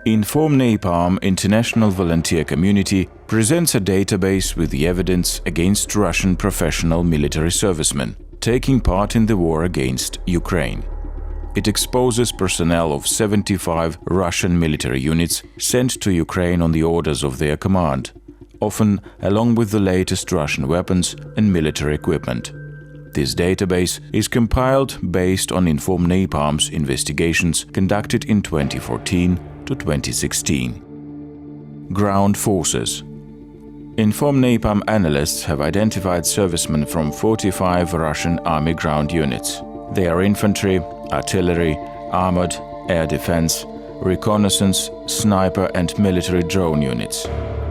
InformNapalm international volunteer community presents a database with the evidence against Russian professional military servicemen taking part in the war against Ukraine. It exposes personnel of 75 Russian military units sent to Ukraine on the orders of their command, often along with the latest Russian weapons and military equipment. This database is compiled based on InformNapalm's investigations conducted in 2014 to 2016. Ground Forces. InformNapalm analysts have identified servicemen from 45 Russian army ground units. They are infantry, artillery, armored, air defense, reconnaissance, sniper and military drone units.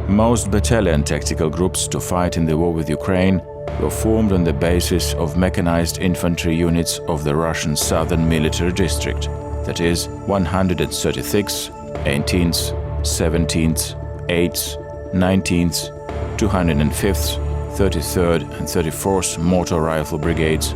Most battalion tactical groups to fight in the war with Ukraine were formed on the basis of mechanized infantry units of the Russian Southern Military District, that is 136th, 18th, 17th, 8th, 19th, 205th, 33rd and 34th Motor Rifle Brigades,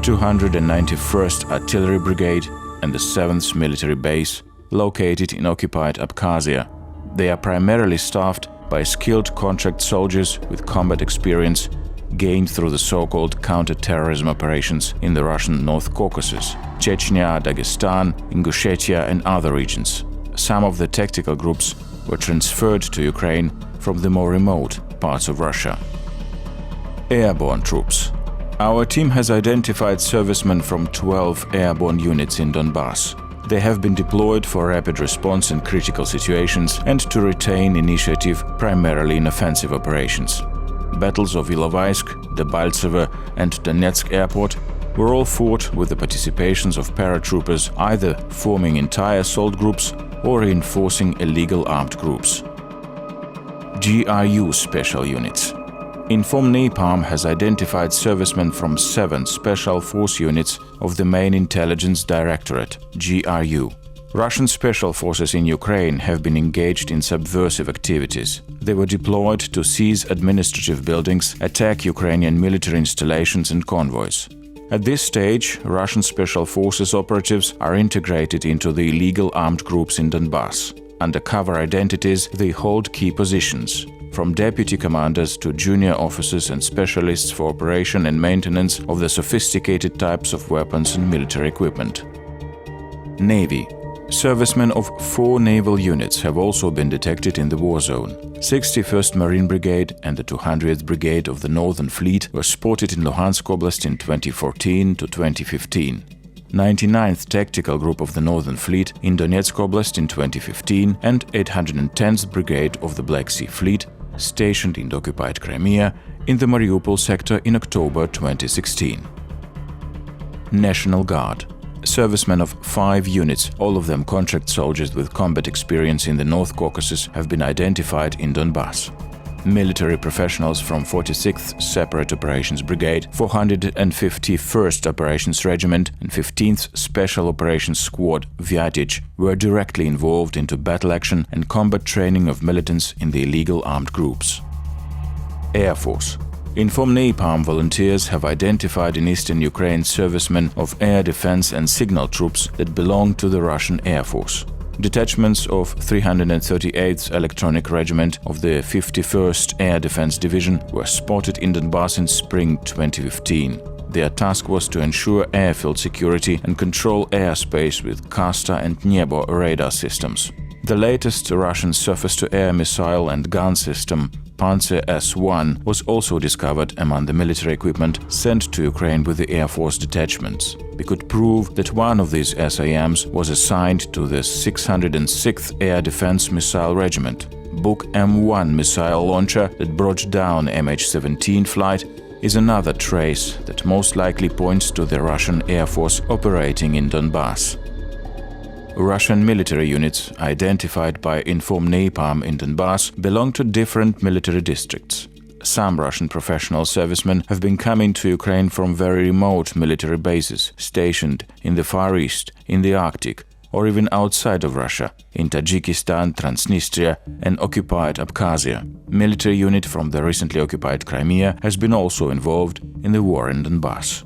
291st Artillery Brigade and the 7th Military Base, located in occupied Abkhazia. They are primarily staffed by skilled contract soldiers with combat experience gained through the so-called counter-terrorism operations in the Russian North Caucasus, Chechnya, Dagestan, Ingushetia and other regions. Some of the tactical groups were transferred to Ukraine from the more remote parts of Russia. Airborne troops. Our team has identified servicemen from 12 airborne units in Donbas. They have been deployed for rapid response in critical situations and to retain initiative primarily in offensive operations. Battles of Ilovaisk, Debaltseve and Donetsk Airport were all fought with the participations of paratroopers, either forming entire assault groups or reinforcing illegal armed groups. GRU Special Units. InformNapalm has identified servicemen from 7 Special Force units of the Main Intelligence Directorate, GRU. Russian special forces in Ukraine have been engaged in subversive activities. They were deployed to seize administrative buildings, attack Ukrainian military installations and convoys. At this stage, Russian special forces operatives are integrated into the illegal armed groups in Donbas. Under cover identities, they hold key positions, from deputy commanders to junior officers and specialists for operation and maintenance of the sophisticated types of weapons and military equipment. Navy. Servicemen of 4 naval units have also been detected in the war zone. 61st Marine Brigade and the 200th Brigade of the Northern Fleet were spotted in Luhansk Oblast in 2014 to 2015. 99th Tactical Group of the Northern Fleet in Donetsk Oblast in 2015 and 810th Brigade of the Black Sea Fleet, stationed in the occupied Crimea, in the Mariupol sector in October 2016. National Guard. Servicemen of 5 units, all of them contract soldiers with combat experience in the North Caucasus, have been identified in Donbas. Military professionals from 46th Separate Operations Brigade, 451st Operations Regiment and 15th Special Operations Squad Vyatich were directly involved into battle action and combat training of militants in the illegal armed groups. Air Force. InformNapalm volunteers have identified in eastern Ukraine servicemen of air defense and signal troops that belong to the Russian Air Force. Detachments of 338th Electronic Regiment of the 51st Air Defense Division were spotted in Donbas in spring 2015. Their task was to ensure airfield security and control airspace with Kasta and Nebo radar systems. The latest Russian surface-to-air missile and gun system, Panzer S-1, was also discovered among the military equipment sent to Ukraine with the Air Force detachments. We could prove that one of these SAMs was assigned to the 606th Air Defense Missile Regiment. Buk M1 missile launcher that brought down MH17 flight is another trace that most likely points to the Russian Air Force operating in Donbas. Russian military units identified by InformNapalm in Donbas belong to different military districts. Some Russian professional servicemen have been coming to Ukraine from very remote military bases stationed in the Far East, in the Arctic, or even outside of Russia, in Tajikistan, Transnistria and occupied Abkhazia. Military unit from the recently occupied Crimea has been also involved in the war in Donbas.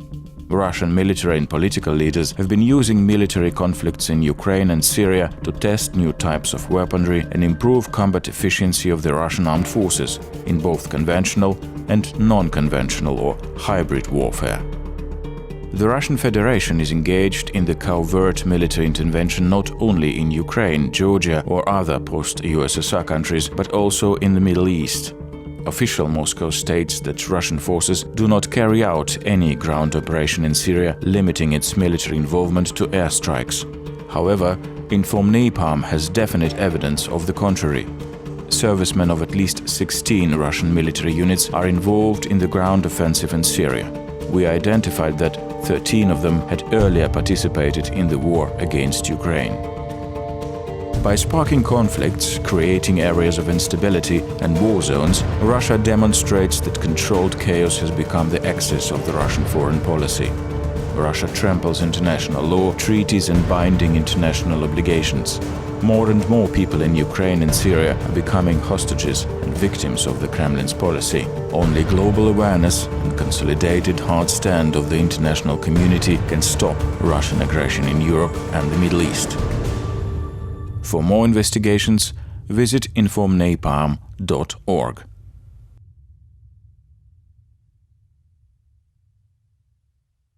Russian military and political leaders have been using military conflicts in Ukraine and Syria to test new types of weaponry and improve combat efficiency of the Russian armed forces in both conventional and non-conventional or hybrid warfare. The Russian Federation is engaged in the covert military intervention not only in Ukraine, Georgia or other post-USSR countries, but also in the Middle East. Official Moscow states that Russian forces do not carry out any ground operation in Syria, limiting its military involvement to airstrikes. However, InformNapalm has definite evidence of the contrary. Servicemen of at least 16 Russian military units are involved in the ground offensive in Syria. We identified that 13 of them had earlier participated in the war against Ukraine. By sparking conflicts, creating areas of instability and war zones, Russia demonstrates that controlled chaos has become the axis of the Russian foreign policy. Russia tramples international law, treaties and binding international obligations. More and more people in Ukraine and Syria are becoming hostages and victims of the Kremlin's policy. Only global awareness and consolidated hard stand of the international community can stop Russian aggression in Europe and the Middle East. For more investigations, visit InformNapalm.org.